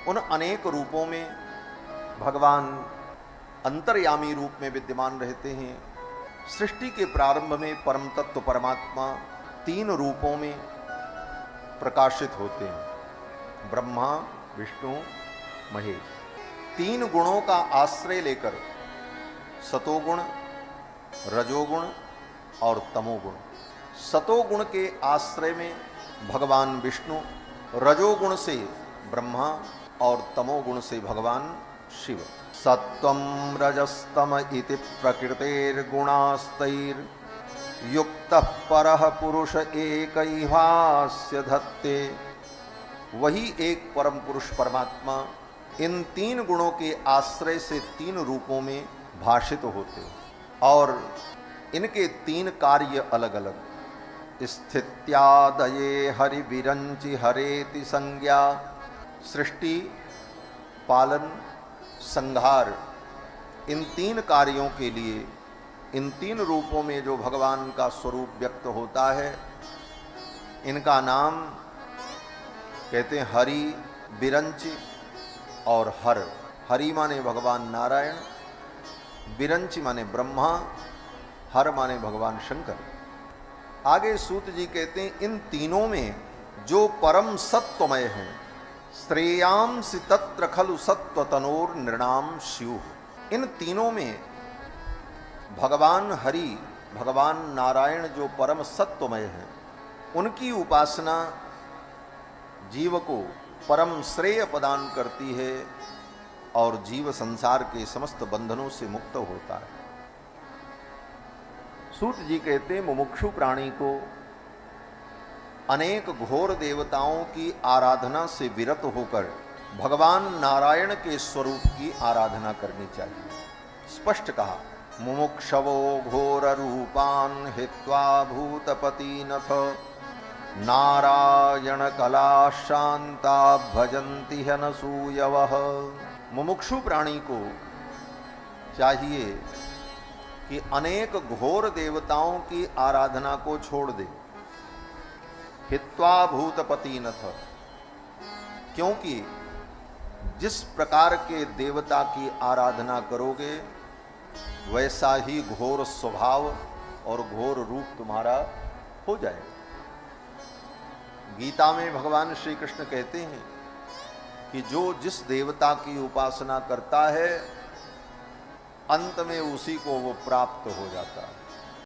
उन अनेक रूपों में भगवान अंतर्यामी रूप में विद्यमान रहते हैं। सृष्टि के प्रारंभ में परम तत्व परमात्मा 3 रूपों में प्रकाशित होते हैं, ब्रह्मा, विष्णु, महेश। 3 गुणों का आश्रय लेकर सतोगुण, रजोगुण और तमोगुण। सतोगुण के आश्रय में भगवान विष्णु, रजोगुण से ब्रह्मा और तमोगुण से भगवान शिव। सत्वं रजस्तम इति प्रकृतेर्गुणास्तैर् युक्तः परः पुरुष एकैवास्य धत्ते। वही एक परम पुरुष परमात्मा इन 3 गुणों के आश्रय से 3 रूपों में भाषित होते और इनके 3 कार्य अलग अलग। स्थित्यादये हरि विरंचि हरेति संज्ञा। सृष्टि, पालन, संहार, इन 3 कार्यों के लिए इन 3 रूपों में जो भगवान का स्वरूप व्यक्त होता है, इनका नाम कहते हैं हरि, विरंचि और हर। हरि माने भगवान नारायण, विरंचि माने ब्रह्मा, हर माने भगवान शंकर। आगे सूत जी कहते हैं इन तीनों में जो परम सत्वमय है, श्रेयांसि तत्र खलु सत्वतनोर नृणाम स्युः। इन तीनों में भगवान हरि, भगवान नारायण जो परम सत्वमय हैं, उनकी उपासना जीव को परम श्रेय प्रदान करती है और जीव संसार के समस्त बंधनों से मुक्त होता है। सूत जी कहते हैं मुमुक्षु प्राणी को अनेक घोर देवताओं की आराधना से विरत होकर भगवान नारायण के स्वरूप की आराधना करनी चाहिए। स्पष्ट कहा, मुमुक्षवो घोर रूपान हित्वा भूतपति नथ नारायण कला शांता भजन्ति हनसूयवः। मुमुक्षु प्राणी को चाहिए कि अनेक घोर देवताओं की आराधना को छोड़ दे। हित्वा भूतपति नथ, क्योंकि जिस प्रकार के देवता की आराधना करोगे वैसा ही घोर स्वभाव और घोर रूप तुम्हारा हो जाएगा। गीता में भगवान श्री कृष्ण कहते हैं कि जो जिस देवता की उपासना करता है अंत में उसी को वो प्राप्त हो जाता है।